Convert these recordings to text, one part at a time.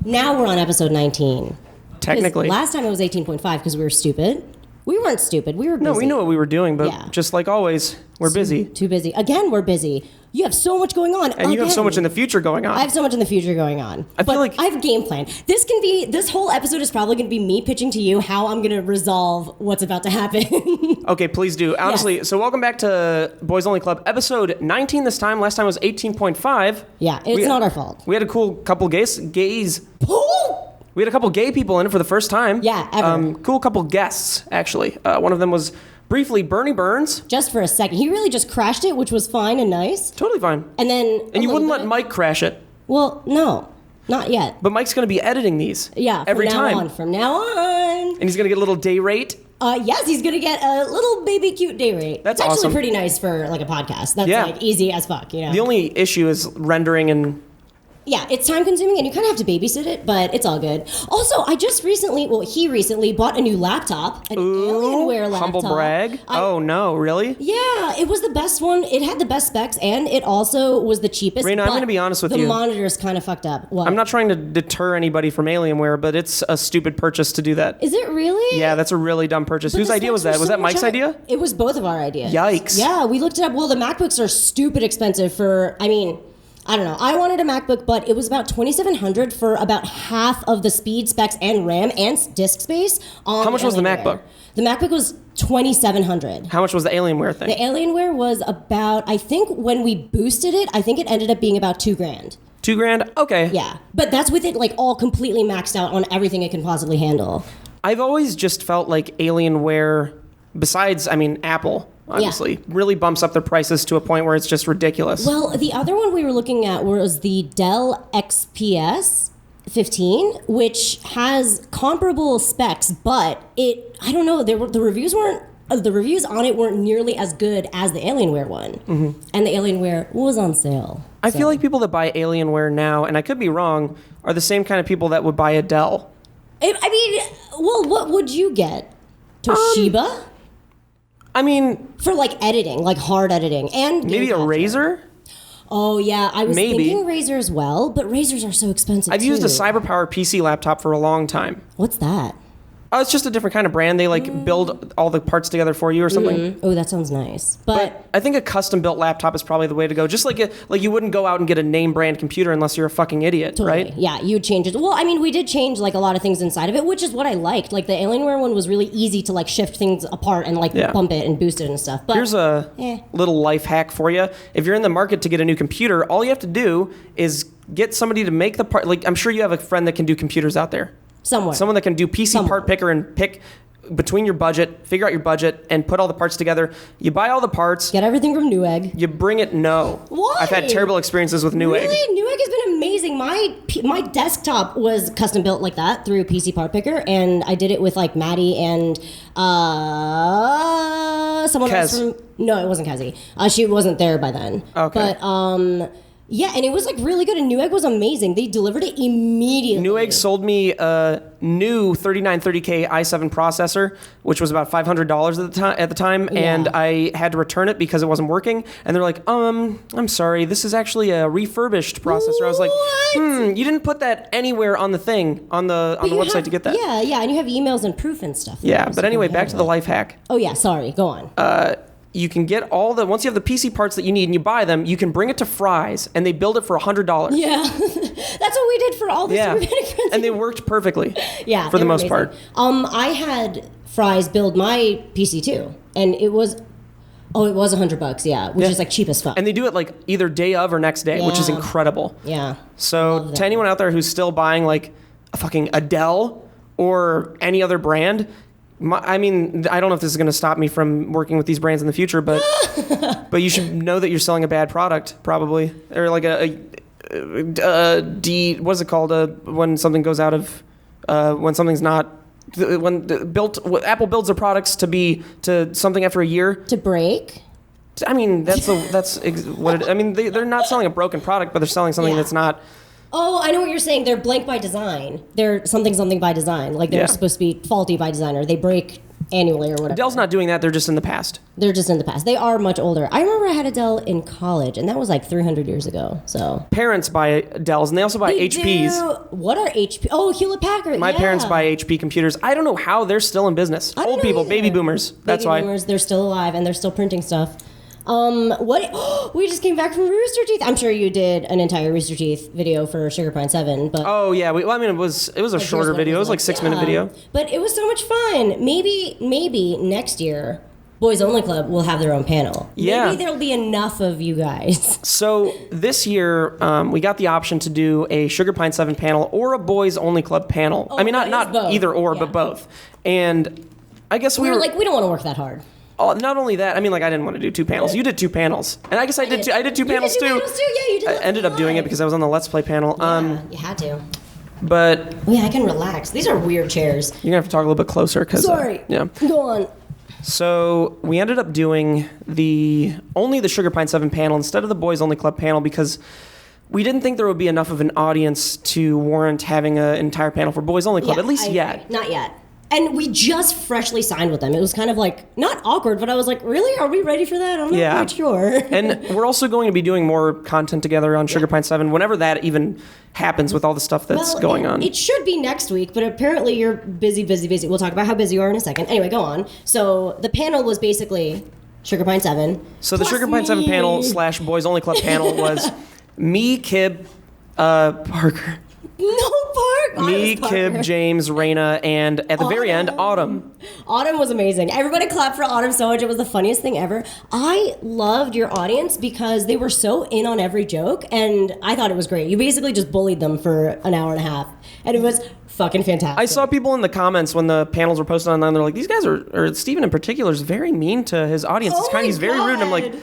Now we're on episode 19. Technically. Last time it was 18.5 because we were stupid. We weren't stupid. We were busy. No, we knew what we were doing, but just like always, we're busy. Too busy. Again, we're busy. You have so much going on. And you have so much in the future going on. I have so much in the future going on. I feel like I have a game plan. This whole episode is probably going to be me pitching to you how I'm going to resolve what's about to happen. Okay, please do. Honestly, So welcome back to Boys Only Club, episode 19 this time. Last time was 18.5. Yeah, it's not our fault. We had a cool couple gays. We had a couple gay people in it for the first time. Yeah, ever. Cool couple guests, actually. One of them was briefly Bernie Burns. Just for a second. He really just crashed it, which was fine and nice. Totally fine. And then... And you wouldn't let Mike crash it. Well, no. Not yet. But Mike's going to be editing these. Yeah, every time. From now on. And he's going to get a little day rate. Yes, he's going to get a little baby cute day rate. That's it's actually awesome. pretty nice for like a podcast. That's like easy as fuck, you know. The only issue is rendering and... Yeah, it's time consuming and you kind of have to babysit it, but it's all good. Also, he recently bought a new laptop, an Alienware laptop. Humble brag. Oh no, really? Yeah, it was the best one. It had the best specs and it also was the cheapest. Raina, I'm going to be honest with you. The monitor's kind of fucked up. What? I'm not trying to deter anybody from Alienware, but it's a stupid purchase to do that. Is it really? Yeah, that's a really dumb purchase. But whose idea was that? Was that Mike's idea? It was both of our ideas. Yikes. Yeah, we looked it up. Well, the MacBooks are stupid expensive I don't know. I wanted a MacBook, but it was about $2,700 for about half of the speed, specs, and RAM and disk space. How much was the MacBook? The MacBook was $2,700. How much was the Alienware thing? The Alienware was about, I think when we boosted it, I think it ended up being about $2,000. $2,000? Okay. Yeah, but that's with it like all completely maxed out on everything it can possibly handle. I've always just felt like Alienware, besides, Apple, honestly, really bumps up their prices to a point where it's just ridiculous. Well, the other one we were looking at was the Dell XPS 15, which has comparable specs, but I don't know, the reviews on it weren't nearly as good as the Alienware one. Mm-hmm. And the Alienware was on sale. I feel like people that buy Alienware now, and I could be wrong, are the same kind of people that would buy a Dell. What would you get? Toshiba? For like editing, like hard editing, and maybe a Razer. Oh yeah, I was thinking Razer as well, but Razers are so expensive. I've used a CyberPower PC laptop for a long time. What's that? It's just a different kind of brand. They build all the parts together for you or something. Mm-hmm. Oh, that sounds nice. But I think a custom built laptop is probably the way to go. Just like you wouldn't go out and get a name brand computer unless you're a fucking idiot, totally. Right? Yeah, you would change it. Well, we did change like a lot of things inside of it, which is what I liked. Like the Alienware one was really easy to like shift things apart and bump it and boost it and stuff. But here's a little life hack for you. If you're in the market to get a new computer, all you have to do is get somebody to make the part. Like I'm sure you have a friend that can do computers out there. Someone that can do PC part picker and pick between your budget, figure out your budget, and put all the parts together. You buy all the parts. Get everything from Newegg. You bring it. No. Why? I've had terrible experiences with Newegg. Really? Newegg has been amazing. My desktop was custom built like that through PC Part Picker, and I did it with like Maddie and someone else from. No, it wasn't Kazi. She wasn't there by then. Okay. But yeah, and it was like really good, and Newegg was amazing. They delivered it immediately. Newegg sold me a new 3930K i7 processor, which was about $500 at the time, and I had to return it because it wasn't working. And they're like, I'm sorry, this is actually a refurbished processor. I was like, you didn't put that anywhere on the thing on the website to get that. Yeah, and you have emails and proof and stuff. Yeah, but anyway, back to the life hack. Oh yeah, sorry, go on. You can get once you have the PC parts that you need and you buy them, you can bring it to Fry's and they build it for $100. Yeah, that's what we did for all the Super Panic Frenzy. And they worked perfectly. Yeah, for the most part. I had Fry's build my PC too, and it was $100. Yeah, which is like cheap as fuck. And they do it like either day of or next day, which is incredible. Yeah. So to anyone out there who's still buying like a fucking Adele or any other brand. I don't know if this is going to stop me from working with these brands in the future, but but you should know that you're selling a bad product, probably, or like what's it called? When something goes out of, when something's not, Apple builds their products to something after a year to break. That's what it. They're not selling a broken product, but they're selling something that's not. Oh, I know what you're saying. They're blank by design. They're something by design. Like they're supposed to be faulty by design, or they break annually or whatever. Dell's not doing that. They're just in the past. They're just in the past. They are much older. I remember I had a Dell in college, and that was like 300 years ago. So Parents buy Dells, and they also buy HPs. What are HP? Oh, Hewlett Packard. My parents buy HP computers. I don't know how they're still in business. Old people, either. baby boomers. That's why. Baby boomers, they're still alive, and they're still printing stuff. What? We just came back from Rooster Teeth. I'm sure you did an entire Rooster Teeth video for Sugar Pine 7, but Oh yeah, it was a shorter video. It was like 6-minute video. But it was so much fun. Maybe next year, Boys Only Club will have their own panel. Yeah. Maybe there'll be enough of you guys. So this year, we got the option to do a Sugar Pine 7 panel or a Boys Only Club panel. I mean, not both. either or, Yeah. but both. And I guess We were like, we don't want to work that hard. not only that, I mean, like I didn't want to do 2 panels. You did 2 panels, and I guess I did 2 panels You too. did 2 panels too. Yeah, you did. I ended up doing it because I was on the Let's Play panel. You had to. But Oh, yeah, I can relax. These are weird chairs. you're gonna have to talk a little bit closer because Sorry. yeah. Go on. So we ended up doing only the Sugar Pine 7 panel instead of the Boys Only Club panel because we didn't think there would be enough of an audience to warrant having an entire panel for Boys Only Club, Yeah, at least I yet. agree. Not yet. And we just freshly signed with them. It was kind of like, not awkward, but I was like, really? Are we ready for that? I'm not Yeah. quite sure. And we're also going to be doing more content together on Sugar Pine 7 whenever that even happens with all the stuff that's going on. It should be next week, but apparently you're busy. We'll talk about how busy you are in a second. Anyway, go on. So the panel was basically Sugar Pine 7. So the plus Sugar Pine 7 me. panel / Boys Only Club panel was me, Kib, Parker. No, Park. Me, Kib, James, Raina, and at the very end, Autumn. Autumn was amazing. Everybody clapped for Autumn so much. It was the funniest thing ever. I loved your audience because they were so in on every joke, and I thought it was great. You basically just bullied them for an hour and a half, and it was fucking fantastic. I saw people in the comments when the panels were posted online. They're like, "These guys or Steven in particular is very mean to his audience. Oh He's very rude." And I'm like,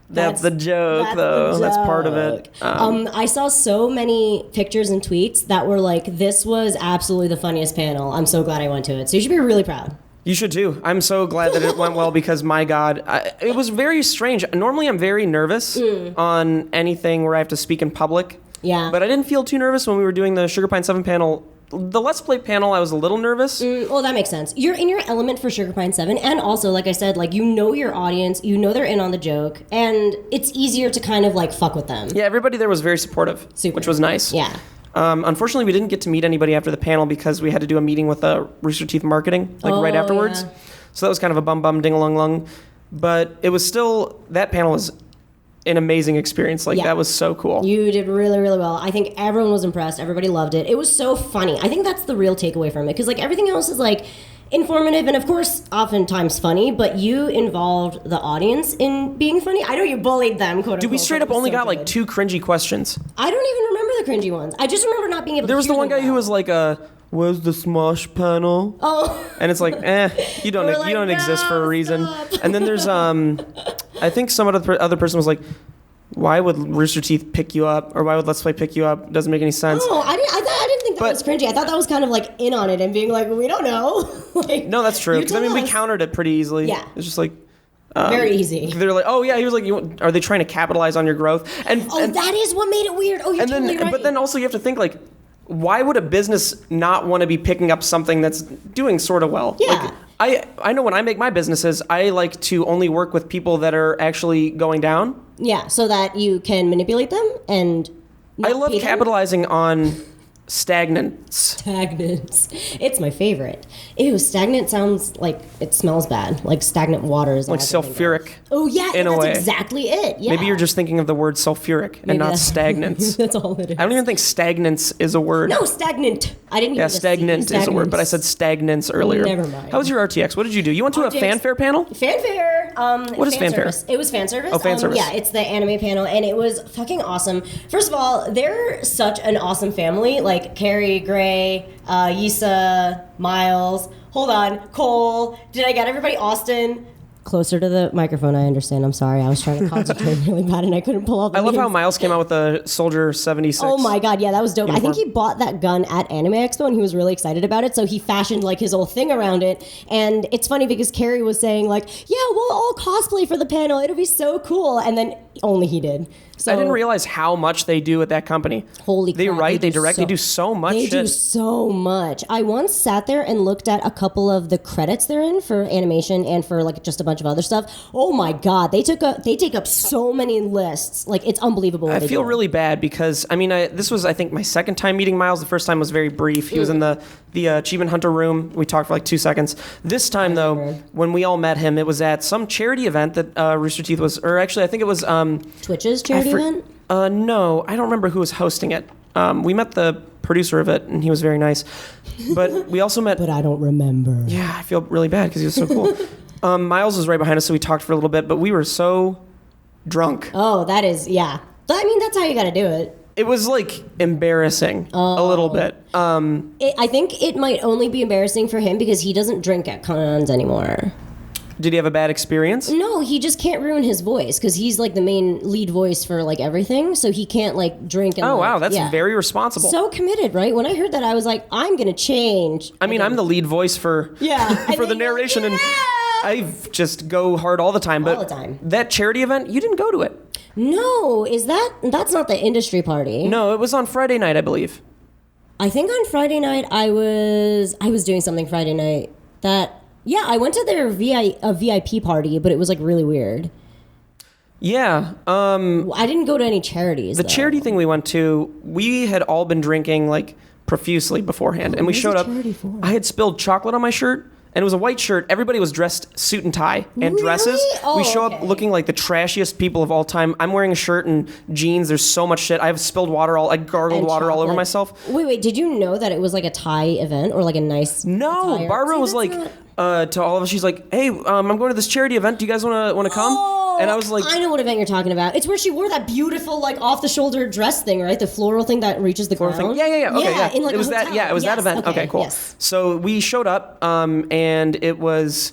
"That's the joke, though. That's part of it." I saw so many pictures and tweets that were like, "This was absolutely the funniest panel. I'm so glad I went to it." So you should be really proud. You should too. I'm so glad that it went well because my God, it was very strange. Normally, I'm very nervous on anything where I have to speak in public. Yeah. But I didn't feel too nervous when we were doing the Sugar Pine 7 panel. The Let's Play panel, I was a little nervous. Well, that makes sense. You're in your element for Sugar Pine 7, and also, like I said, like you know your audience, you know they're in on the joke, and it's easier to kind of like fuck with them. Yeah, everybody there was very supportive, which was nice. Yeah. Unfortunately, we didn't get to meet anybody after the panel because we had to do a meeting with Rooster Teeth Marketing right afterwards. Yeah. So that was kind of a bum ding along lung. But it was still, that panel was an amazing experience. Like, Yeah. that was so cool. You did really, really well. I think everyone was impressed. Everybody loved it. It was so funny. I think that's the real takeaway from it because like everything else is like informative and of course oftentimes funny, but you involved the audience in being funny. I know you bullied them, quote unquote. Dude, we straight up only got like 2 cringy questions. I don't even remember the cringy ones. I just remember not being able There to was the hear one them guy who well. was like, where's the Smosh panel? Oh. And it's like, you don't We're like, you don't exist for a "No, reason. stop." And then there's I think some other person was like, why would Rooster Teeth pick you up, or why would Let's Play pick you up? Doesn't make any sense. Oh, I didn't think that But- was cringy. I thought that was kind of like in on it and being like, we don't know. Like, No, that's true. you Because I mean, tell we us. countered it pretty easily. Yeah. It's just like Very easy. they're like, oh yeah, he was like, are they trying to capitalize on your growth? And Oh, that is what made it weird. Oh, you're and then, totally right. but then also you have to think like, why would a business not want to be picking up something that's doing sort of well? Yeah. Like, I know when I make my businesses, I like to only work with people that are actually going down. Yeah, so that you can manipulate them and I not love pay them. capitalizing on stagnance. Stagnant. It's my favorite. Ew, stagnant sounds like it smells bad. Like stagnant water is Like all I can think of. sulfuric. Oh yeah, in a that's way. exactly it. Yeah. Maybe you're just thinking of the word sulfuric and Maybe not that's- stagnance. That's all it is. I don't even think stagnance is a word. No, stagnant. I didn't. Yeah, hear the C. stagnant is a word, but I said stagnance earlier. Never mind. How was your RTX? What did you do? You went to a RTX. fanfare panel? Fanfare. What is fan fanfare? Service. It was fan service. Oh, fan service. Yeah, it's the anime panel, and it was fucking awesome. First of all, they're such an awesome family. Like Carrie, Gray, Yisa, Miles. Hold on, Cole. Did I get everybody? Austin. Closer to the microphone, I understand. I'm sorry. I was trying to concentrate really bad and I couldn't pull out the I love how names. Miles came out with the Soldier 76. Oh my god, yeah, that was dope. I think uniform. he bought that gun at Anime Expo and he was really excited about it, so he fashioned like his whole thing around it. And it's funny because Carrie was saying like, yeah, we'll all cosplay for the panel. It'll be so cool. And then only he did. So I didn't realize how much they do at that company. Holy crap. They write, they direct, they do so much They shit. do so much. I once sat there and looked at a couple of the credits they're in for animation and for like just a bunch of other stuff. Oh my God. They take up so many lists. Like, it's unbelievable. I feel really bad because, I mean, this was, I think, my second time meeting Miles. The first time was very brief. He was in the Achievement Hunter room. We talked for like 2 seconds. This time, though, when we all met him, it was at some charity event that Rooster Teeth was, or actually, I think it was... Twitch's charity event? No, I don't remember who was hosting it. We met the producer of it, and he was very nice. But we also met... But I don't remember. Yeah, I feel really bad because he was so cool. Miles was right behind us, so we talked for a little bit, but we were so drunk. Oh, that is, yeah. I mean, that's how you got to do it. It was, like, embarrassing a little bit. I think it might only be embarrassing for him because he doesn't drink at cons anymore. Did he have a bad experience? No, he just can't ruin his voice because he's like the main lead voice for like everything, so he can't like drink. And, oh like, wow, that's yeah. very responsible. So committed, right? When I heard that, I was like, I'm gonna change. I mean, I'm the lead voice for for the narration, and I just go hard all the time. But all the time. That charity event, you didn't go to it. No, that's not the industry party? No, it was on Friday night, I believe. I think on Friday night I was doing something Friday night that. Yeah, I went to their VIP party, but it was like really weird. Yeah. I didn't go to any charities. The charity thing we went to, we had all been drinking like profusely beforehand, and we showed up. I had spilled chocolate on my shirt, and it was a white shirt. Everybody was dressed suit and tie and dresses. Oh, we show up looking like the trashiest people of all time. I'm wearing a shirt and jeans. There's so much shit. I have spilled water I gargled and water all over chocolate. myself. Wait, did you know that it was like a Thai event or like a nice? No, attire? Barbara See, was that's like. not- To all of us, she's like, "Hey, I'm going to this charity event. Do you guys want to come?" Oh, and I was like, I know what event you're talking about. It's where she wore that beautiful, like, off-the-shoulder dress thing, right? The floral thing that reaches the ground. Thing. Yeah. Okay, yeah. In, like, it was a that. hotel. Yeah, it was that event. Okay, cool. Yes. So we showed up, and it was.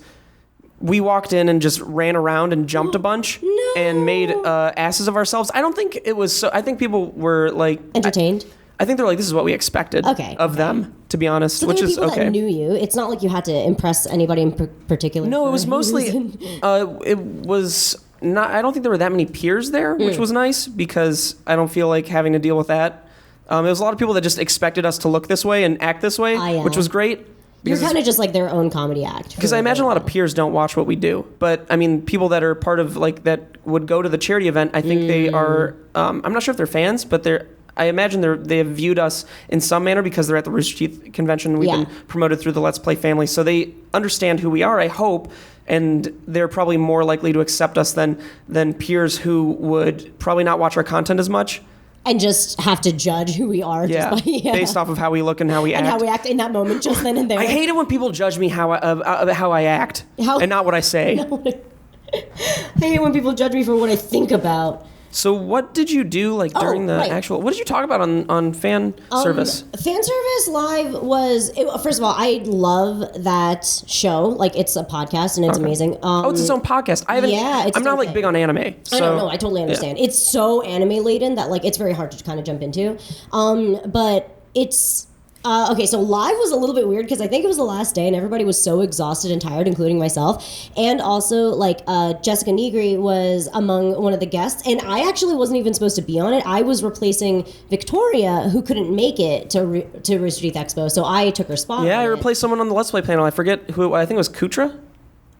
We walked in and just ran around and jumped a bunch and made asses of ourselves. I don't think it was so. I think people were like Entertained. I think they're like, this is what we expected of them, to be honest, So which there were is people okay. that knew you. It's not like you had to impress anybody in particular. No, it was for mostly. reason. It was not. I don't think there were that many peers there, which was nice because I don't feel like having to deal with that. There was a lot of people that just expected us to look this way and act this way, which was great. You're kind of just like their own comedy act. Because I imagine a lot of peers don't watch what we do, but I mean, people that are part of like that would go to the charity event. I think they are. I'm not sure if they're fans, but they're. I imagine they have viewed us in some manner because they're at the Rooster Teeth convention. We've been promoted through the Let's Play family, so they understand who we are, I hope, and they're probably more likely to accept us than peers who would probably not watch our content as much. And just have to judge who we are Based off of how we look and how we act. And how we act in that moment, just then and there. I hate it when people judge me how I act and not what I say. I hate when people judge me for what I think about. So what did you do like during the actual? What did you talk about on fan service? Fan service live was first of all, I love that show. Like it's a podcast and it's amazing. It's its own podcast. I haven't. Yeah, it's I'm not like big on anime. So, I don't know. I totally understand. It's so anime laden that like it's very hard to kind of jump into. But it's. Okay, so live was a little bit weird because I think it was the last day and everybody was so exhausted and tired, including myself. And also, like, Jessica Negri was among one of the guests, and I actually wasn't even supposed to be on it. I was replacing Victoria, who couldn't make it to Rooster Teeth Expo, so I took her spot. Yeah, I replaced someone on the Let's Play panel. I forget who. I think it was Kutra,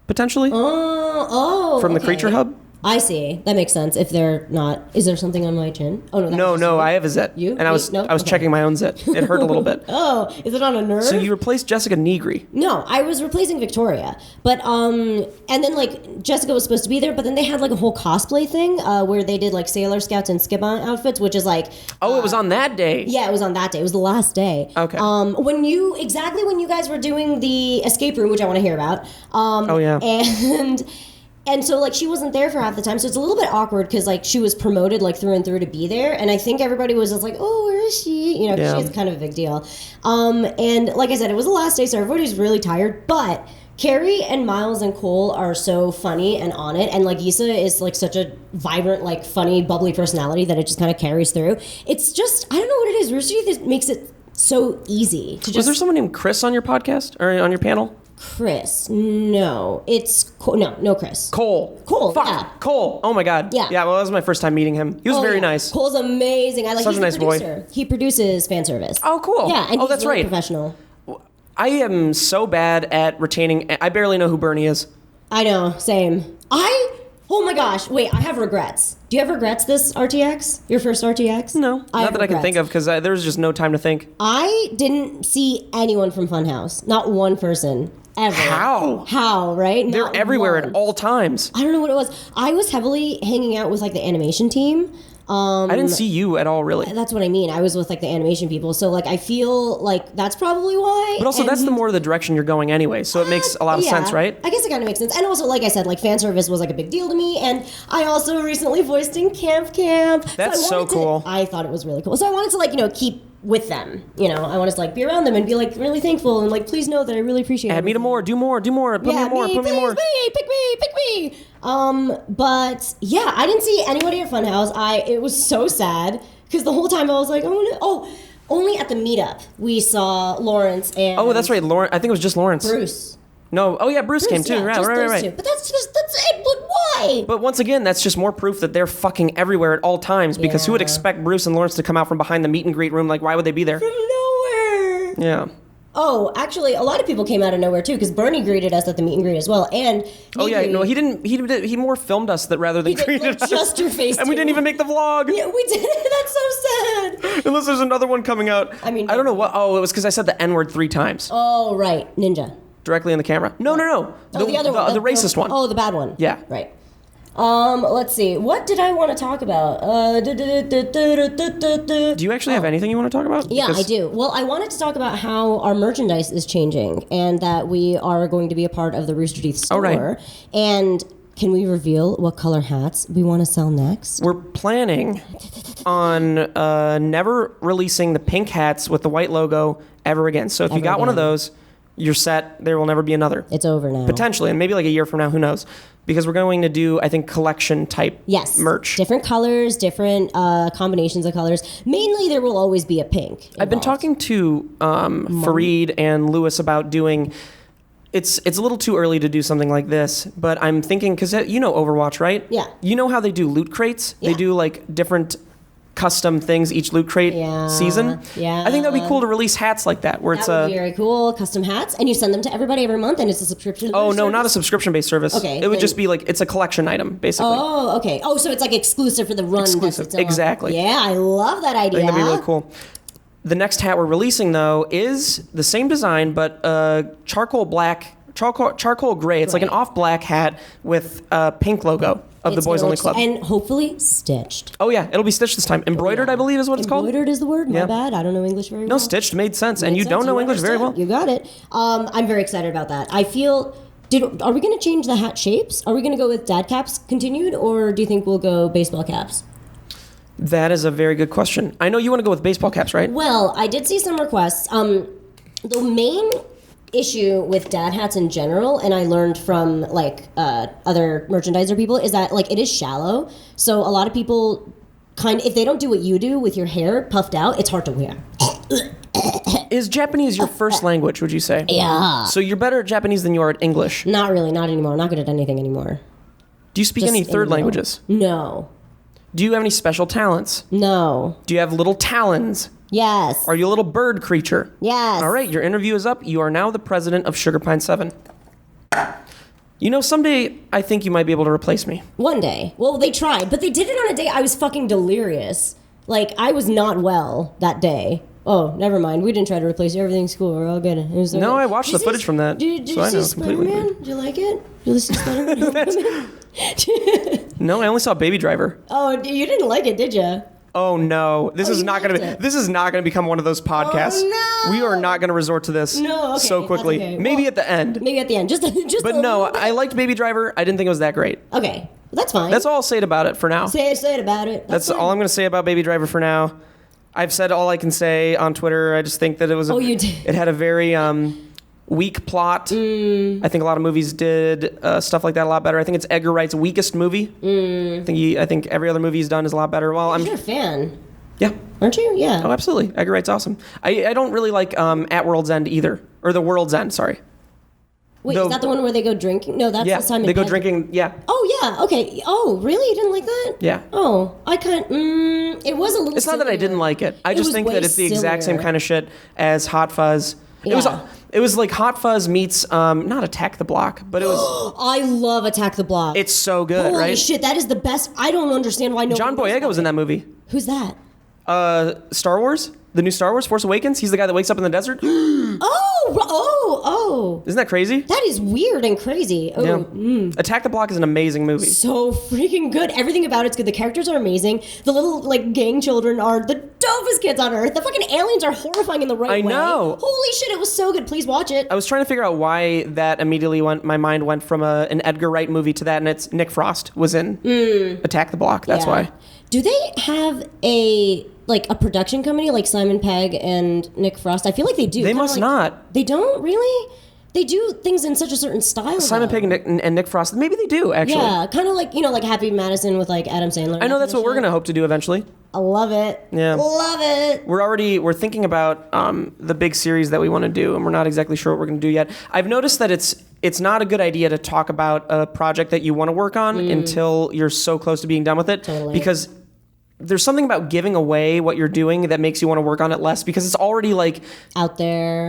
potentially. From the Creature Hub. I see. That makes sense. If they're not, is there something on my chin? Oh no. No. I have a zit. You? And I was checking my own zit. It hurt a little bit. Oh, is it on a nerve? So you replaced Jessica Negri. No, I was replacing Victoria. But and then like Jessica was supposed to be there, but then they had like a whole cosplay thing where they did like Sailor Scouts and Skip-On outfits, which is like it was on that day. Yeah, it was on that day. It was the last day. Okay. When you guys were doing the escape room, which I want to hear about. And so, like, she wasn't there for half the time, so it's a little bit awkward because, like, she was promoted, like, through and through to be there, and I think everybody was just like, oh, where is she? You know, 'cause she's kind of a big deal. And like I said, it was the last day, so everybody's really tired, but Carrie and Miles and Cole are so funny and on it, and, like, Issa is, like, such a vibrant, like, funny, bubbly personality that it just kind of carries through. It's just, I don't know what it is. Rooster Teeth makes it so easy to just... Was there someone named Chris on your podcast, or on your panel? Chris. No, it's no Chris. Cole. Fuck. Yeah. Cole. Oh my God. Yeah. Yeah. Well, that was my first time meeting him. He was very nice. Cole's amazing. I like. Such He's a nice the producer. He produces fan service. Oh, cool. Yeah, and he's that's really right. professional. I am so bad at retaining. I barely know who Bernie is. I know. Same. Oh my gosh. Wait, I have regrets. Do you have regrets this RTX? Your first RTX? No, I not that I can think of because there was just no time to think. I didn't see anyone from Funhouse. Not one person. Ever. How, right? They're Not everywhere one. at all times. I don't know what it was. I was heavily hanging out with like the animation team. I didn't see you at all, really. That's what I mean. I was with like the animation people. So like I feel like that's probably why. But also that's the more the direction you're going anyway. So it makes a lot of sense, right? I guess it kind of makes sense. And also, like I said, like fan service was like a big deal to me. And I also recently voiced in Camp. That's so cool. I thought it was really cool. So I wanted to like, keep with them. I wanted to like be around them and be like really thankful and like please know that I really appreciate it. Add me to more, do more, put me more, put me more. Pick me. But yeah, I didn't see anybody at Funhouse. It was so sad because the whole time I was like, only at the meetup we saw Lawrence and that's right, Lawrence. I think it was just Lawrence. Bruce. No, Bruce came too. Yeah, Right. But that's it. But why? But once again, that's just more proof that they're fucking everywhere at all times. Because who would expect Bruce and Lawrence to come out from behind the meet and greet room? Like, why would they be there? From nowhere. Yeah. Oh, actually, a lot of people came out of nowhere too, because Bernie greeted us at the meet and greet as well. And he didn't. He more filmed us that rather than greeted us. Just your face, and we didn't even make the vlog. Yeah, we did. That's so sad. Unless there's another one coming out. I mean, I don't know what. Oh, it was because I said the N-word 3 times. Oh, right, Ninja. Directly in the camera. No. The other one, the racist one. Oh, the bad one. Yeah. Right. Let's see. What did I want to talk about? Do you actually have anything you want to talk about? Yeah, I do. Well, I wanted to talk about how our merchandise is changing and that we are going to be a part of the Rooster Teeth store. Oh, right. And can we reveal what color hats we want to sell next? We're planning on never releasing the pink hats with the white logo ever again. So if you got one of those, you're set. There will never be another. It's over now. Potentially, and maybe like a year from now, who knows? Because we're going to do, I think, collection type merch. Different colors, different combinations of colors. Mainly, there will always be a pink involved. I've been talking to Fareed and Lewis about doing. It's a little too early to do something like this, but I'm thinking because you know Overwatch, right? Yeah. You know how they do loot crates? Yeah. They do like different custom things each loot crate season. Yeah. I think that'd be cool to release hats like that, where that would be very cool. Custom hats, and you send them to everybody every month, and it's a subscription. Oh no, not a subscription-based service. Okay, it would just be like it's a collection item, basically. Oh, okay. Oh, so it's like exclusive for the run. Exclusive, exactly. Yeah, I love that idea. I think that'd be really cool. The next hat we're releasing though is the same design, but charcoal gray. It's like an off black hat with a pink logo of the Boys Only Club. And hopefully stitched. Oh yeah, it'll be stitched this time. Embroidered, I believe is what it's called. Embroidered is the word? My bad. I don't know English very well. No, stitched made sense. And you don't know English very well. You got it. I'm very excited about that. I feel... Are we going to change the hat shapes? Are we going to go with dad caps continued? Or do you think we'll go baseball caps? That is a very good question. I know you want to go with baseball caps, right? Well, I did see some requests. The main issue with dad hats in general, and I learned from like other merchandiser people, is that like it is shallow. So a lot of people if they don't do what you do with your hair puffed out, it's hard to wear. Is Japanese your first language, would you say? Yeah. So you're better at Japanese than you are at English? Not really, not anymore. I'm not good at anything anymore. Do you speak any third languages? No. Do you have any special talents? No. Do you have little talons? Yes. Are you a little bird creature? Yes. All right, your interview is up. You are now the president of Sugar Pine 7. You know, someday I think you might be able to replace me. One day. Well, they tried, but they did it on a day I was fucking delirious. Like, I was not well that day. Oh, never mind. We didn't try to replace you. Everything's cool. We're all good. It was no, I watched the footage from that. Did you see Spider-Man? Did you like it? Did you see Spider-Man? No, I only saw Baby Driver. Oh, you didn't like it, did you? Oh no! This is not going to. This is not going to become one of those podcasts. Oh, no. We are not going to resort to this so quickly. Okay. Maybe at the end. Maybe at the end. Just. But no, I liked Baby Driver. I didn't think it was that great. Okay, well, that's fine. That's all I'll say about it for now. Say it about it. That's all I'm going to say about Baby Driver for now. I've said all I can say on Twitter. I just think that it was. You did. It had a very weak plot. I think a lot of movies did stuff like that a lot better. I think it's Edgar Wright's weakest movie. I think every other movie he's done is a lot better. Well, You're a fan. Yeah. Aren't you? Yeah. Oh, absolutely. Edgar Wright's awesome. I don't really like At World's End either. Or The World's End, sorry. Wait, is that the one where they go drinking? No, that's the Simon they go Pegg. drinking. Yeah. Oh, yeah. Okay. Oh, really? You didn't like that? Yeah. Oh, I kind it was a little It's not that I didn't like it. I just think that it's the exact same kind of shit as Hot Fuzz. Yeah. It was like Hot Fuzz meets not Attack the Block, but it was. I love Attack the Block. It's so good, Holy right? shit, that is the best. I don't understand why no John one knows Boyega was in that movie. Who's that? Star Wars, the new Star Wars, Force Awakens. He's the guy that wakes up in the desert. Oh. Isn't that crazy? That is weird and crazy. Oh, Yeah. Attack the Block is an amazing movie. So freaking good. Everything about it's good. The characters are amazing. The little like gang children are the dopest kids on earth. The fucking aliens are horrifying in the right way. I know. Holy shit, it was so good. Please watch it. I was trying to figure out why that immediately my mind went from an Edgar Wright movie to that, and it's Nick Frost was in Attack the Block. That's why. Do they have a production company like Simon Pegg and Nick Frost? I feel like they do. They must not. They don't really? They do things in such a certain style. Simon Pegg and Nick Frost. Maybe they do, actually. Yeah, kind of like, like Happy Madison with like Adam Sandler. I know that's what we're going to hope to do eventually. I love it. Yeah. Love it. We're thinking about the big series that we want to do, and we're not exactly sure what we're going to do yet. I've noticed that it's not a good idea to talk about a project that you want to work on until you're so close to being done with it. Totally. Because there's something about giving away what you're doing that makes you want to work on it less, because it's already like out there.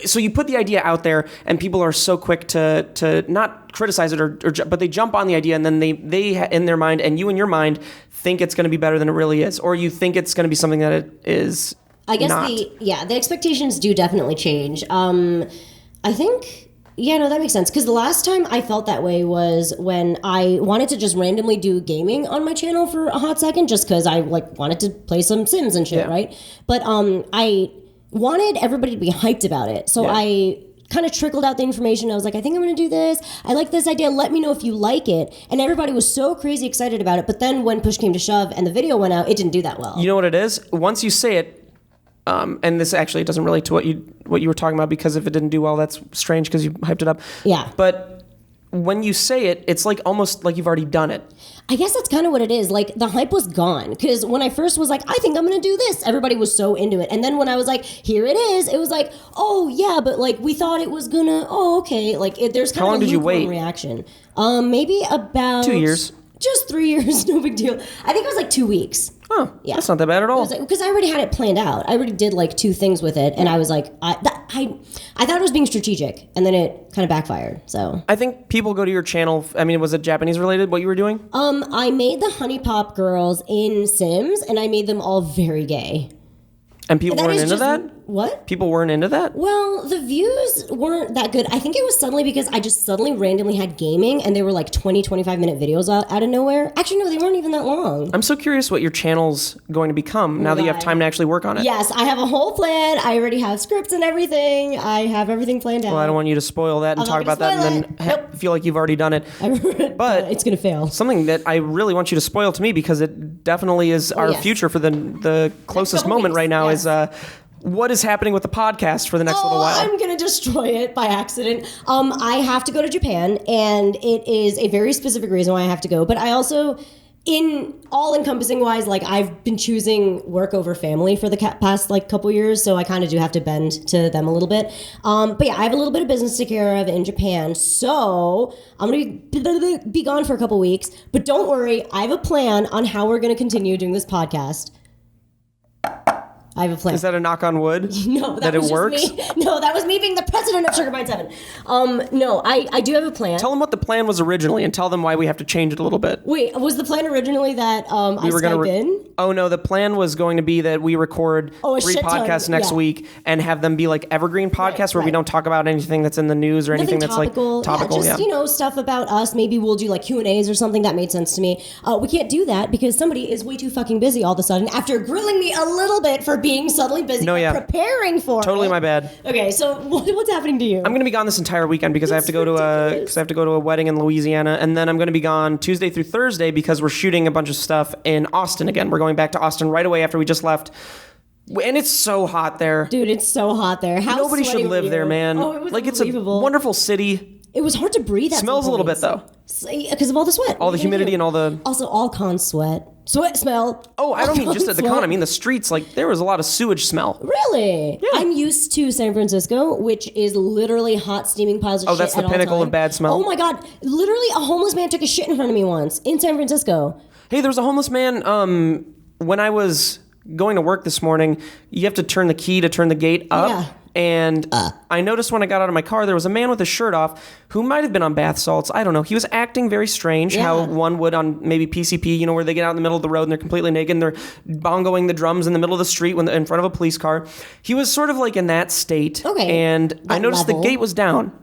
So you put the idea out there and people are so quick to not criticize it but they jump on the idea, and then they in their mind and you in your mind think it's going to be better than it really is, or you think it's going to be something that it is. I guess not. the expectations do definitely change. I think. Yeah, no, that makes sense. Because the last time I felt that way was when I wanted to just randomly do gaming on my channel for a hot second, just because I wanted to play some Sims and shit, right? But I wanted everybody to be hyped about it, so I kind of trickled out the information. I was like, I think I'm going to do this. I like this idea. Let me know if you like it. And everybody was so crazy excited about it. But then when push came to shove and the video went out, it didn't do that well. You know what it is? Once you say it. And this actually doesn't relate to what you were talking about, because if it didn't do well, that's strange because you hyped it up. Yeah. But when you say it, it's like almost like you've already done it. I guess that's kind of what it is. Like, the hype was gone. Because when I first was like, I think I'm going to do this, everybody was so into it. And then when I was like, here it is, it was like, oh, yeah, but like, we thought it was going to, oh, okay. Like, there's kind How long of a did you wait? reaction. Maybe about 2 years. Just 3 years, no big deal. I think it was like 2 weeks. Oh, yeah. That's not that bad at all. Because I already had it planned out. I already did like 2 things with it, and I was like, I thought it was being strategic, and then it kind of backfired. So I think people go to your channel. I mean, was it Japanese related? What you were doing? I made the Honey Pop girls in Sims, and I made them all very gay. And people weren't into that? What? People weren't into that? Well, the views weren't that good. I think it was suddenly because I just suddenly randomly had gaming, and they were like 20, 25-minute videos out of nowhere. Actually, no, they weren't even that long. I'm so curious what your channel's going to become now that you have time to actually work on it. Yes, I have a whole plan. I already have scripts and everything. I have everything planned out. Well, I don't want you to spoil that and talk about that and then feel like you've already done it. But it's going to fail. Something that I really want you to spoil to me, because it definitely is our future for the closest moment right now, is what is happening with the podcast for the next little while? I'm going to destroy it by accident. I have to go to Japan, and it is a very specific reason why I have to go. But I also, in all-encompassing wise, like, I've been choosing work over family for the past couple years, so I kind of do have to bend to them a little bit. But yeah, I have a little bit of business to take care of in Japan, so I'm going to be gone for a couple weeks. But don't worry, I have a plan on how we're going to continue doing this podcast. I have a plan. Is that a knock on wood? No, that was it works? Me. No, that was me being the president of Sugar Pine 7. No, I do have a plan. Tell them what the plan was originally, and tell them why we have to change it a little bit. Wait, was the plan originally that I were Skype in? Oh, no, the plan was going to be that we record 3 podcasts next week and have them be like evergreen podcasts where we don't talk about anything that's in the news or anything that's topical. Just, stuff about us. Maybe we'll do like Q&As or something. That made sense to me. We can't do that because somebody is way too fucking busy all of a sudden after grilling me a little bit for being suddenly busy preparing for Totally it. My bad. Okay, so what's happening to you? I'm going to be gone this entire weekend because I have to go to a wedding in Louisiana, and then I'm going to be gone Tuesday through Thursday because we're shooting a bunch of stuff in Austin again. We're going back to Austin right away after we just left. And it's so hot there. Dude, it's so hot there. Nobody should live there, man. Oh, it was it's a wonderful city. It was hard to breathe. Smells a little bit though, because of all the sweat. all the humidity and all the. Also, all cons sweat smell. Oh, I don't mean just at the con. I mean the streets. Like there was a lot of sewage smell. Really? Yeah. I'm used to San Francisco, which is literally hot, steaming piles of shit. Oh, that's the pinnacle of bad smell. Oh my god! Literally, a homeless man took a shit in front of me once in San Francisco. Hey, there was a homeless man. When I was going to work this morning, you have to turn the key to turn the gate up. Yeah. And I noticed when I got out of my car, there was a man with his shirt off who might have been on bath salts. I don't know. He was acting very strange, how one would on maybe PCP, where they get out in the middle of the road and they're completely naked and they're bongoing the drums in the middle of the street in front of a police car. He was sort of like in that state. Okay. And I noticed the gate was down,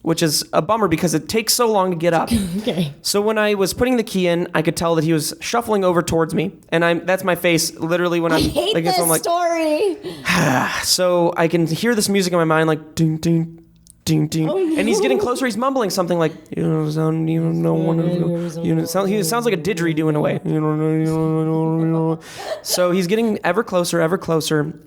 which is a bummer because it takes so long to get up. Okay. So when I was putting the key in, I could tell that he was shuffling over towards me, and that's my face literally when I'm I hate like this I'm like, story. so I can hear this music in my mind like ding ding ding ding, and he's getting closer. He's mumbling something like he sounds like a didgeridoo in a way. So he's getting ever closer,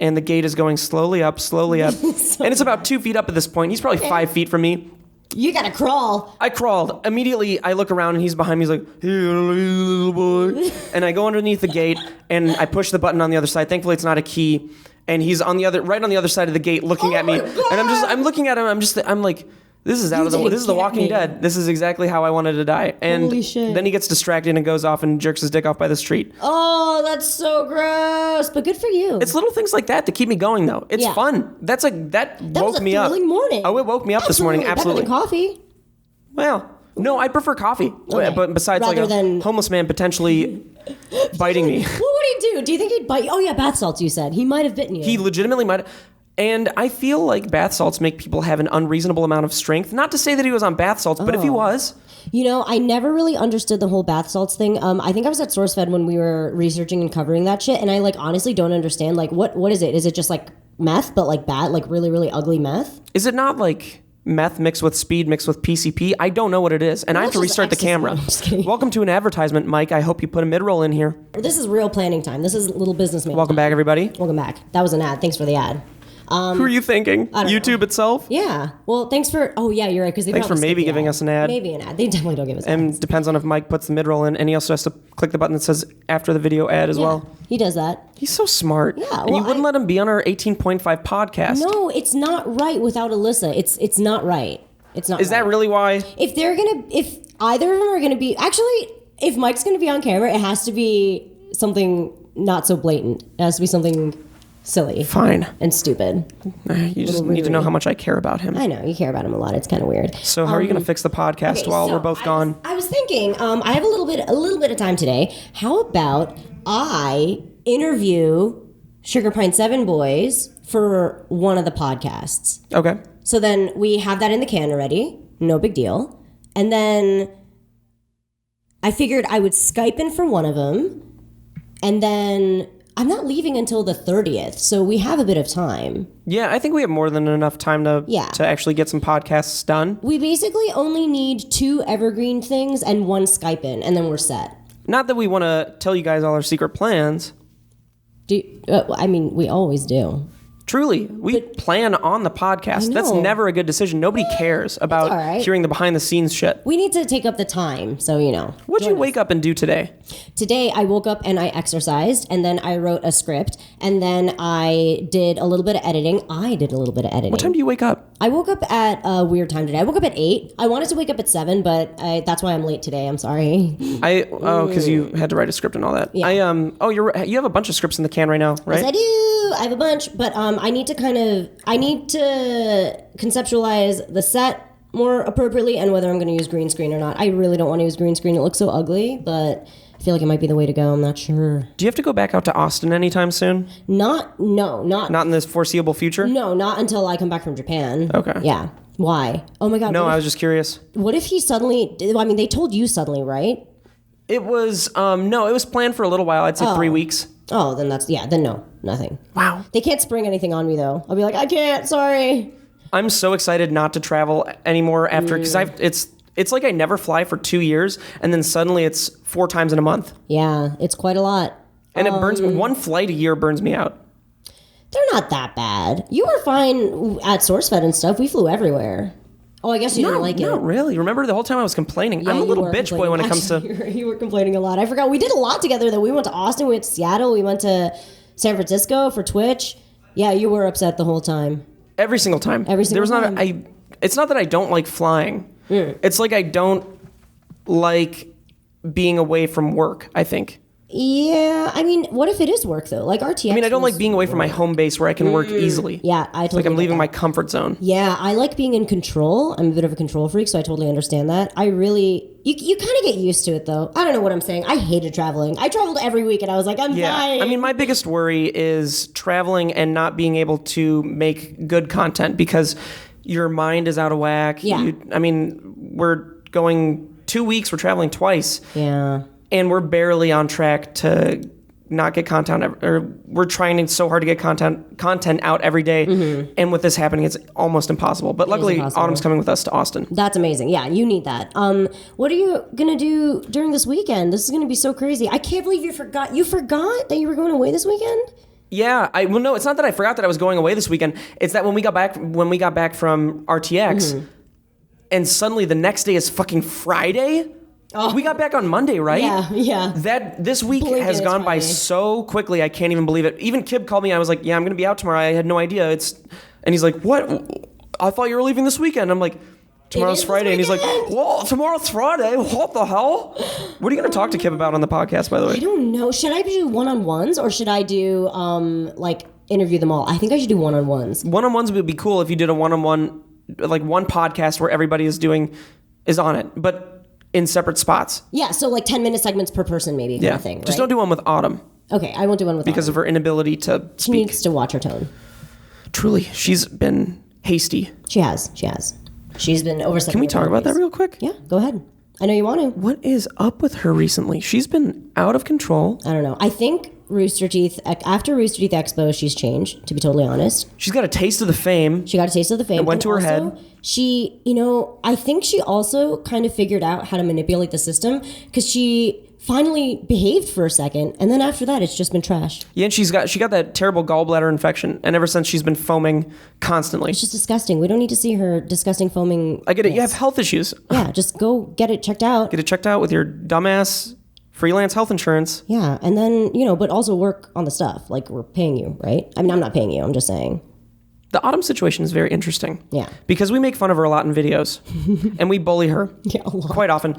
and the gate is going slowly up, and it's about 2 feet up at this point. He's probably 5 feet from me. You gotta crawl. I crawled. Immediately, I look around and he's behind me. He's like, hey, little boy. And I go underneath the gate and I push the button on the other side. Thankfully, it's not a key. And he's right on the other side of the gate looking at me. And I'm looking at him. I'm like, this is this is The Walking Dead. This is exactly how I wanted to die. And Holy shit. Then he gets distracted and goes off and jerks his dick off by the street. Oh, that's so gross. But good for you. It's little things like that keep me going, though. It's fun. That woke me up. That was a thrilling morning. Oh, it woke me up this morning. Absolutely. Better than coffee. Well, no, I prefer coffee. Okay. But besides Rather than homeless man potentially biting me. What would he do? Do you think he'd bite you? Oh, yeah, bath salts, you said. He might have bitten you. He legitimately might have. And I feel like bath salts make people have an unreasonable amount of strength. Not to say that he was on bath salts, but if he was. I never really understood the whole bath salts thing. I think I was at SourceFed when we were researching and covering that shit, and I honestly don't understand. What is it? Is it just meth, but bad, really, really ugly meth? Is it not meth mixed with speed mixed with PCP? I don't know what it is, and I have to restart the camera. Welcome to an advertisement, Mike. I hope you put a mid-roll in here. This is real planning time. This is little business man. Welcome back, everybody. Welcome back. That was an ad. Thanks for the ad. Who are you thinking? YouTube itself? Yeah. Well, thanks for. Oh, yeah, you're right. Because thanks for maybe giving us an ad. Maybe an ad. They definitely don't give us. And ads. depends on if Mike puts the mid-roll in, and he also has to click the button that says after the video ad as well. He does that. He's so smart. Yeah. And you wouldn't let him be on our 18.5 podcast. No, it's not right without Alyssa. It's not right. It's not. Is that really why? If either of them are gonna be if Mike's gonna be on camera, it has to be something not so blatant. It has to be something silly. Fine. And stupid. You just need to know how much I care about him. I know, you care about him a lot. It's kind of weird. So how are you going to fix the podcast while we're both gone? I was thinking, I have a little bit of time today. How about I interview Sugar Pine 7 Boys for one of the podcasts? Okay. So then we have that in the can already. No big deal. And then I figured I would Skype in for one of them. And then I'm not leaving until the 30th, so we have a bit of time. Yeah, I think we have more than enough time to actually get some podcasts done. We basically only need 2 evergreen things and 1 Skype in, and then we're set. Not that we want to tell you guys all our secret plans. We always do. Truly, we plan on the podcast. That's never a good decision. Nobody cares about hearing the behind-the-scenes shit. We need to take up the time, so What'd you wake up and do today? Today, I woke up and I exercised, and then I wrote a script, and then I did a little bit of editing. What time do you wake up? I woke up at a weird time today. I woke up at 8. I wanted to wake up at 7, but that's why I'm late today. I'm sorry. Because you had to write a script and all that. Yeah. You have a bunch of scripts in the can right now, right? Yes, I do. I have a bunch, but I need to conceptualize the set more appropriately and whether I'm going to use green screen or not. I really don't want to use green screen. It looks so ugly, but I feel like it might be the way to go. I'm not sure. Do you have to go back out to Austin anytime soon? Not in this foreseeable future? No, not until I come back from Japan. Okay. Yeah. Why? Oh my God. No, I was just curious. What if he suddenly, they told you suddenly, right? It was, no, it was planned for a little while. I'd say 3 weeks. Oh, then no, nothing. Wow. They can't spring anything on me though. I'll be like, I can't, sorry. I'm so excited not to travel anymore after, because it's like I never fly for 2 years, and then suddenly it's 4 times in a month. Yeah, it's quite a lot. And it burns me. 1 flight a year burns me out. They're not that bad. You were fine at SourceFed and stuff. We flew everywhere. Oh, I guess you didn't like it. Not really. Remember the whole time I was complaining. Yeah, I'm a you little were bitch boy when it comes to... You were complaining a lot. I forgot. We did a lot together, though. We went to Austin. We went to Seattle. We went to San Francisco for Twitch. Yeah, you were upset the whole time. Every single time. It's not that I don't like flying. It's like I don't like being away from work, I think. Yeah, I mean, what if it is work, though? Like RTX. I mean, I don't like being away from my home base where I can work easily. Yeah, I totally like I'm leaving get my that. comfort zone. Yeah, I like being in control. I'm a bit of a control freak, so I totally understand that. I really... You kind of get used to it, though. I don't know what I'm saying. I hated traveling. I traveled every week, and I was like, I'm dying. I mean, my biggest worry is traveling and not being able to make good content because your mind is out of whack. Yeah. I mean, we're going 2 weeks. We're traveling twice. Yeah. And we're barely on track to not get content, or we're trying so hard to get content out every day. And with this happening, it's almost impossible. But luckily, Autumn's coming with us to Austin. That's amazing. Yeah, you need that. What are you gonna do during this weekend? This is gonna be so crazy. I can't believe you forgot. You forgot that you were going away this weekend? Yeah, well, no, it's not that I forgot that I was going away this weekend. It's that when we got back from RTX, and suddenly the next day is fucking Friday. Oh. We got back on Monday, right? Yeah. This week has gone by so quickly, I can't even believe it. Even Kib called me, and I was like, yeah, I'm going to be out tomorrow. I had no idea. And he's like, what? I thought you were leaving this weekend. I'm like, tomorrow's Friday. And he's like, well, tomorrow's Friday. What the hell? What are you going to talk to Kib about on the podcast, by the way? I don't know. Should I do one-on-ones, or should I do, interview them all? I think I should do one-on-ones. One-on-ones would be cool if you did a one-on-one, like one podcast where everybody is on it. But in separate spots. Yeah, so like 10-minute segments per person maybe kind of thing, right? Just don't do one with Autumn. Okay, I won't do one with because Autumn. of her inability to speak. She needs to watch her tone. Truly, she's been hasty. She has. She's been overstepping. Can we talk about that real quick? Yeah, go ahead. I know you want to. What is up with her recently? She's been out of control. I don't know. I think after Rooster Teeth Expo, she's changed, to be totally honest. She's got a taste of the fame. It went to her head. She, I think she also kind of figured out how to manipulate the system because she finally behaved for a second, and then after that, it's just been trash. Yeah, and she got that terrible gallbladder infection, and ever since she's been foaming constantly. It's just disgusting. We don't need to see her disgusting foaming. I get it. You have health issues. Yeah, just go get it checked out. Get it checked out with your dumbass freelance health insurance. Yeah, and then, but also work on the stuff. Like, we're paying you, right? I mean, I'm not paying you. I'm just saying. The Autumn situation is very interesting. Yeah. Because we make fun of her a lot in videos. And we bully her. Yeah, a lot. Quite often.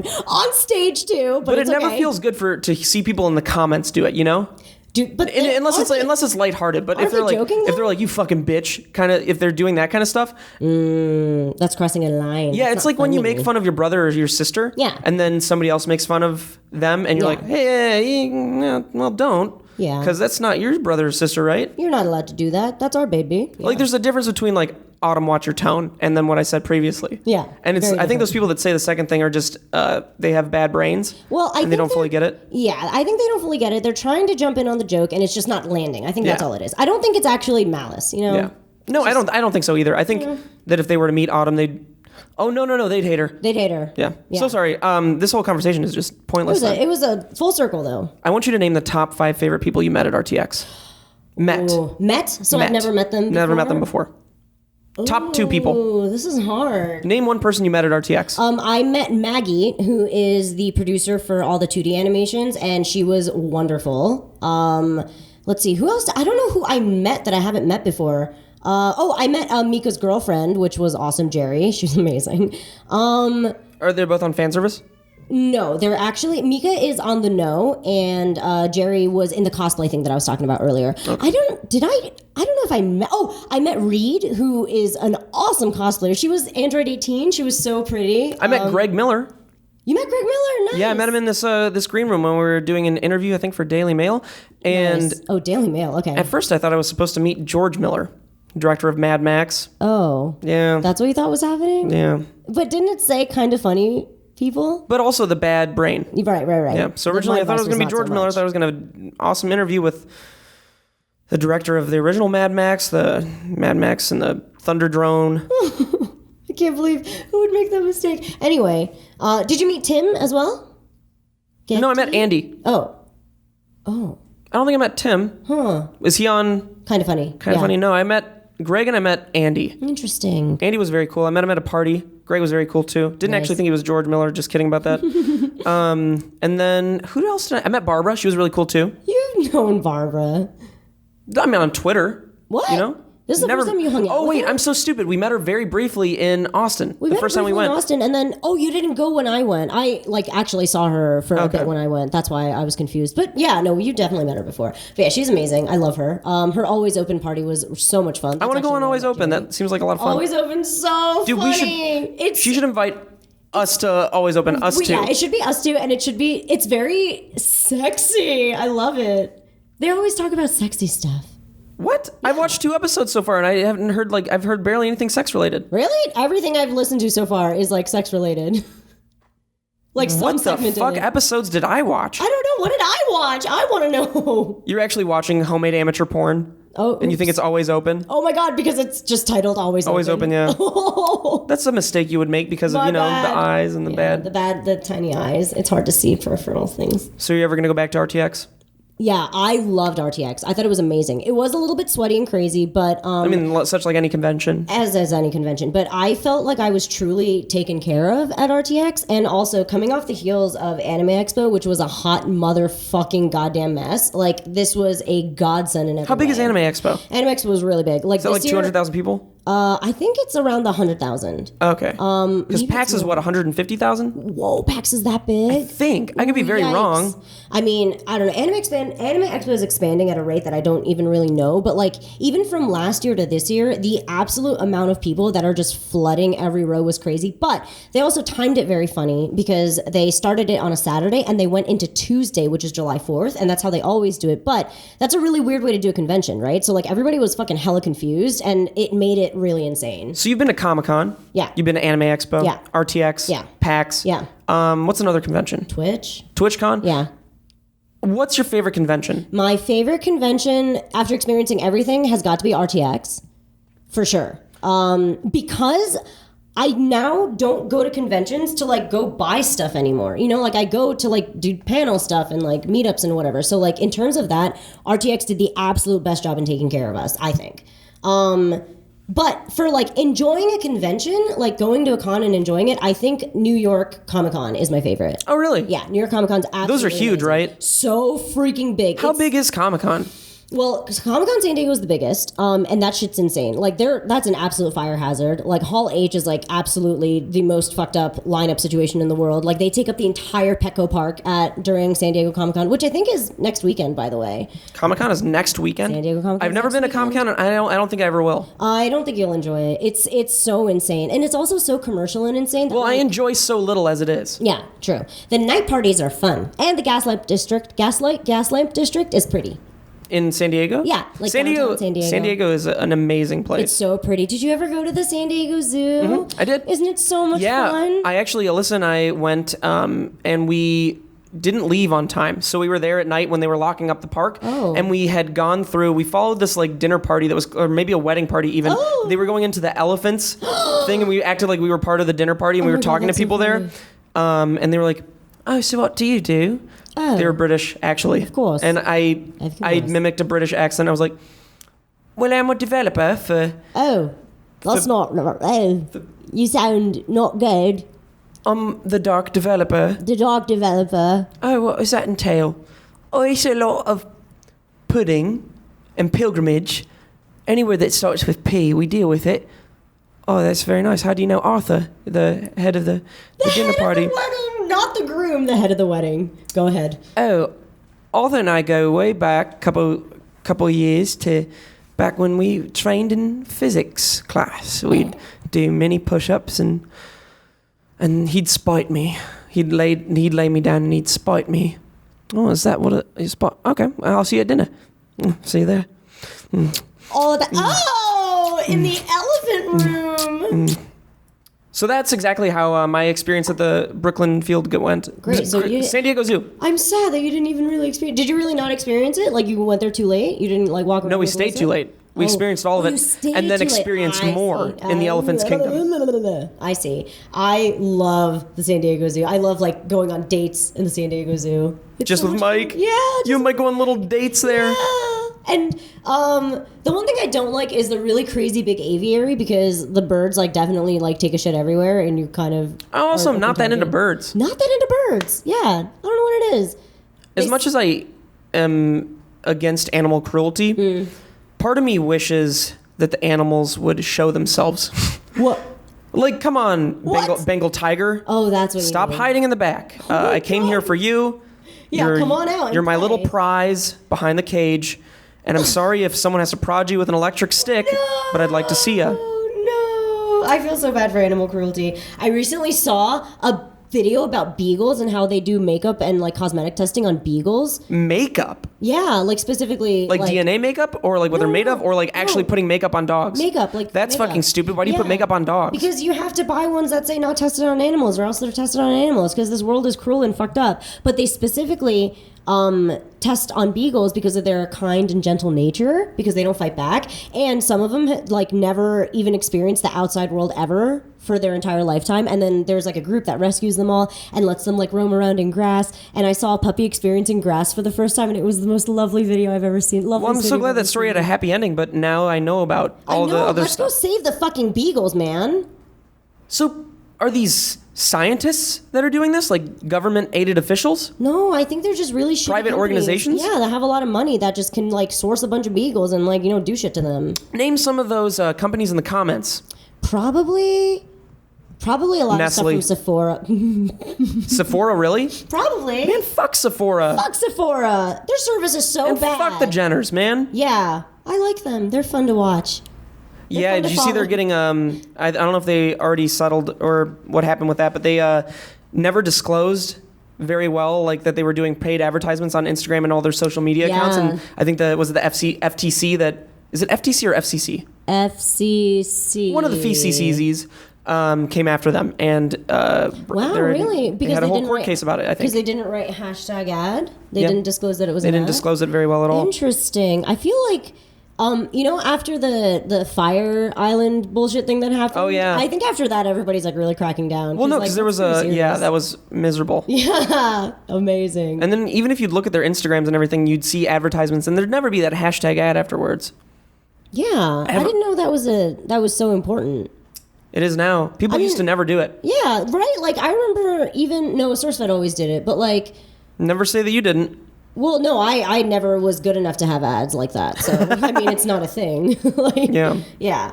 On stage, too. But it never feels good to see people in the comments do it, Dude, but unless it's lighthearted. But if they're like you fucking bitch, kind of, if they're doing that kind of stuff, that's crossing a line. Yeah, it's like when you make fun of your brother or your sister, and then somebody else makes fun of them, and you're like, hey, well, don't, because that's not your brother or sister, right? You're not allowed to do that. That's our baby. Yeah. Like, there's a difference between like, Autumn, watch your tone, and then what I said previously. Yeah, and I think those people that say the second thing are just they have bad brains. Well, and they don't fully get it. Yeah, I think they don't fully get it. They're trying to jump in on the joke, and it's just not landing. I think that's all it is. I don't think it's actually malice. Yeah. No, I don't think so either. I think that if they were to meet Autumn, they'd. Oh no, they'd hate her. Yeah. So sorry. This whole conversation is just pointless. It was a full circle, though. I want you to name the top 5 favorite people you met at RTX. Met. So I've never met them before? Never met them before. Top 2 people. Oh, this is hard. Name one person you met at RTX. I met Maggie, who is the producer for all the 2D animations, and she was wonderful. Let's see, who else? I don't know who I met that I haven't met before. I met Mika's girlfriend, which was awesome, Jerry. She was amazing. Are they both on fan service? No, they're actually, Mika is on the No, and Jerry was in the cosplay thing that I was talking about earlier. Okay. I don't know if I met Reed, who is an awesome cosplayer. She was Android 18. She was so pretty. I met Greg Miller. You met Greg Miller? Nice. Yeah, I met him in this green room when we were doing an interview, I think, for Daily Mail. And nice. Oh, Daily Mail, okay. At first I thought I was supposed to meet George Miller, director of Mad Max. Oh. Yeah. That's what you thought was happening? Yeah. But didn't it say kind of funny people? But also the bad brain. Right. Yeah. So originally I thought it was going to be George Miller. I thought I was going to have an awesome interview with the director of the original Mad Max, the Mad Max and the Thunder Drone. I can't believe who would make that mistake. Anyway, did you meet Tim as well? No, I met Andy. Oh. I don't think I met Tim. Huh. Is he on? Kind of funny. Kind of funny. No, I met Greg and I met Andy. Interesting. Andy was very cool. I met him at a party. Greg was very cool too. Didn't Nice. actually think he was George Miller. Just kidding about that. And then who else did I met Barbara. She was really cool too. You've known Barbara. I mean, on Twitter. What? You know? This is the first time you hung out Oh, with wait. her? I'm so stupid. We met her very briefly in Austin. We the met first time we briefly went. in Austin, and then you didn't go when I went. I actually saw her for a bit when I went. That's why I was confused. But yeah, no, you definitely met her before. But yeah, she's amazing. I love her. Her Always Open party was so much fun. I want to go on Always Open. That seems like a lot of fun. Always Open, so Dude, funny. she should invite us to Always Open. Us too. Yeah, it should be us too, and it's very sexy. I love it. They always talk about sexy stuff. What? Yeah. I've watched 2 episodes so far, and I haven't heard I've heard barely anything sex related. Really? Everything I've listened to so far is like sex related. Like some what the segment fuck in it. episodes did I watch? I don't know. What did I watch? I want to know. You're actually watching homemade amateur porn? Oh, and you think it's Always Open? Oh my god, because it's just titled Always Open. Always Open, yeah. That's a mistake you would make because of, the eyes and the tiny eyes. It's hard to see peripheral things. So you're ever going to go back to RTX? Yeah, I loved RTX. I thought it was amazing. It was a little bit sweaty and crazy, but I mean, such like any convention. As any convention, but I felt like I was truly taken care of at RTX, and also coming off the heels of Anime Expo, which was a hot motherfucking goddamn mess. Like, this was a godsend in every How big way. is Anime Expo? Anime Expo was really big. Like, is that like 200,000 people? I think it's around the 100,000. Okay. Because PAX is what, 150,000? Whoa, PAX is that big? I think. I could be very wrong. I mean, I don't know. Anime Expo is expanding at a rate that I don't even really know. But like, even from last year to this year, the absolute amount of people that are just flooding every row was crazy. But they also timed it very funny because they started it on a Saturday and they went into Tuesday, which is July 4th. And that's how they always do it. But that's a really weird way to do a convention, right? So like, everybody was fucking hella confused, and it made it really insane. So you've been to Comic-Con. Yeah. You've been to Anime Expo. Yeah. RTX. Yeah. PAX. Yeah. What's another convention? TwitchCon? Yeah. What's your favorite convention? My favorite convention, after experiencing everything, has got to be RTX. For sure. Because I now don't go to conventions to like go buy stuff anymore. You know, like I go to like do panel stuff and like meetups and whatever. So like in terms of that, RTX did the absolute best job in taking care of us, I think. But for like enjoying a convention, like going to a con and enjoying it, I think New York Comic Con is my favorite. Oh, really? Yeah, New York Comic Con's absolutely Those are huge, amazing. right? So freaking big. How big is Comic Con? Well, Comic Con San Diego is the biggest, and that shit's insane. Like, that's an absolute fire hazard. Like, Hall H is like absolutely the most fucked up lineup situation in the world. Like, they take up the entire Petco Park during San Diego Comic Con, which I think is next weekend, by the way. Comic Con is next weekend. San Diego Comic Con. I've never been to Comic Con, and I don't think I ever will. I don't think you'll enjoy it. It's so insane, and it's also so commercial and insane. Well, I enjoy so little as it is. Yeah, true. The night parties are fun, and the Gaslamp District is pretty. In San Diego? Yeah, like San Diego. San Diego is an amazing place. It's so pretty. Did you ever go to the San Diego Zoo? Mm-hmm. I did. Isn't it so much fun? I actually, Alyssa and I went, and we didn't leave on time. So we were there at night when they were locking up the park. Oh. And we had gone through, we followed this like dinner party that was, or maybe a wedding party even. Oh. They were going into the elephants thing, and we acted like we were part of the dinner party, and we were talking to people there. And they were like, oh, so what do you do? Oh. They were British, actually. Of course. And I mimicked a British accent. I was like, well, I'm a developer for... Oh, that's not... Oh, you sound not good. I'm the dark developer. The dog developer. Oh, what does that entail? Oh, it's a lot of pudding and pilgrimage. Anywhere that starts with P, we deal with it. Oh, that's very nice. How do you know Arthur, the head of the dinner party? The wedding, not the groom, the head of the wedding. Go ahead. Oh, Arthur and I go way back, couple years to back when we trained in physics class. We'd do many push-ups and he'd spite me. He'd lay me down and he'd spite me. Oh, is that what a spite? Okay, I'll see you at dinner. See you there. Oh, in the elephant room. So that's exactly how my experience at the Brooklyn Field went. Great. So San Diego Zoo. I'm sad that you didn't even really experience. Did you really not experience it? Like you went there too late? You didn't like walk around? No, we stayed too late. We experienced all of it and then experienced more in the Elephant's Kingdom. I see. I love the San Diego Zoo. I love like going on dates in the San Diego Zoo. It's Just so with much Mike? fun. Yeah. You and Mike go on little dates there? Yeah. And the one thing I don't like is the really crazy big aviary because the birds like definitely like take a shit everywhere, and you kind of. I'm also not that into birds. Not that into birds. Yeah, I don't know what it is. As much as I am against animal cruelty, part of me wishes that the animals would show themselves. What? Like, come on, Bengal tiger. Oh, that's what. Stop you mean. hiding in the back. I came here for you. Yeah, come on out. You're my play. little prize behind the cage, and I'm sorry if someone has to prod you with an electric stick, but I'd like to see you. Oh no! I feel so bad for animal cruelty. I recently saw a video about beagles and how they do makeup and like cosmetic testing on beagles. Makeup? Yeah, like specifically like DNA makeup, or like what they're made of, or like actually putting makeup on dogs. Makeup, like that's makeup. Fucking stupid. Why do you put makeup on dogs? Because you have to buy ones that say not tested on animals, or else they're tested on animals. Because this world is cruel and fucked up. But they specifically test on beagles because of their kind and gentle nature, because they don't fight back, and some of them like never even experienced the outside world ever for their entire lifetime. And then there's like a group that rescues them all and lets them like roam around in grass. And I saw a puppy experiencing grass for the first time, and it was the most lovely video I've ever seen. Well, I'm so glad that story had a happy ending, but now I know about all the other stuff. Let's go save the fucking beagles, man. So are these scientists that are doing this, like government-aided officials? No, I think they're just really shitty private companies. Organizations? Yeah, that have a lot of money that just can like source a bunch of beagles and like, you know, do shit to them. Name some of those companies in the comments. Probably a lot Nestle. of stuff from Sephora. Sephora, really? Probably. Man, fuck Sephora. Fuck Sephora. Their service is so and bad. fuck the Jenners, man. Yeah, I like them. They're fun to watch. Yeah, did you see they're getting, I don't know if they already settled or what happened with that, but they never disclosed very well, like that they were doing paid advertisements on Instagram and all their social media accounts. And I think was it the FTC that, is it FTC or FCC? FCC. One of the FCCs came after them. And wow, really? Because they had a whole court case about it, I think. Because they didn't write #ad? They didn't disclose that it was They didn't disclose it very well at all. Interesting. I feel like... you know, after the Fire Island bullshit thing that happened. Oh yeah. I think after that everybody's like really cracking down. Well, no, because there was that was miserable. Yeah, amazing. And then even if you'd look at their Instagrams and everything, you'd see advertisements, and there'd never be that #ad afterwards. Yeah, I didn't know that was so important. It is now. People used to never do it. Yeah, right. Like I remember SourceFed always did it, but like. Never say that you didn't. Well, no, I never was good enough to have ads like that. So, I mean, it's not a thing. Like, yeah. Yeah.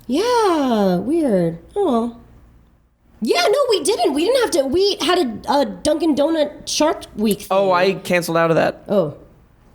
Yeah, weird. Oh, well. Yeah, no, we didn't. We didn't have to. We had a Dunkin' Donut Shark Week thing. Oh, I canceled out of that. Oh.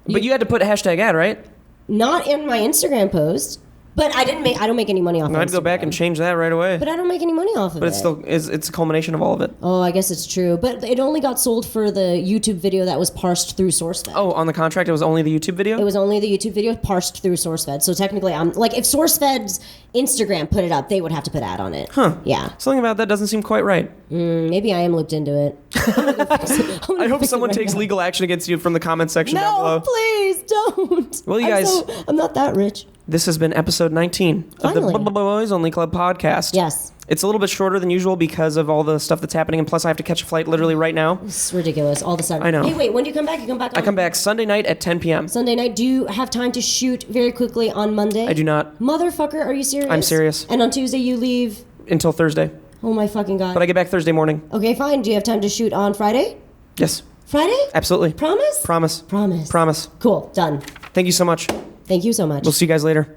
But you had to put #ad, right? Not in my Instagram post. But I don't make any money off of it. I'd go back and change that right away. But I don't make any money off of it. But it's a culmination of all of it. Oh, I guess it's true. But it only got sold for the YouTube video that was parsed through SourceFed. Oh, on the contract, it was only the YouTube video? It was only the YouTube video parsed through SourceFed. So technically, I'm like, if SourceFed's Instagram put it up, they would have to put ad on it. Huh. Yeah. Something about that doesn't seem quite right. Maybe I am looped into it. I hope someone takes legal action against you from the comments section down below. No, please don't. Well, you guys... I'm not that rich. This has been episode 19 of the Boys Only Club podcast. Yes. It's a little bit shorter than usual because of all the stuff that's happening, and plus I have to catch a flight literally right now. It's ridiculous. All of a sudden. I know. Hey, wait, when do you come back? You come back on... I come back Sunday night at 10 p.m. Sunday night. Do you have time to shoot very quickly on Monday? I do not. Motherfucker, are you serious? I'm serious. And on Tuesday you leave? Until Thursday. Oh my fucking God. But I get back Thursday morning. Okay, fine. Do you have time to shoot on Friday? Yes. Friday? Absolutely. Promise? Promise. Promise. Promise. Cool. Done. Thank you so much. Thank you so much. We'll see you guys later.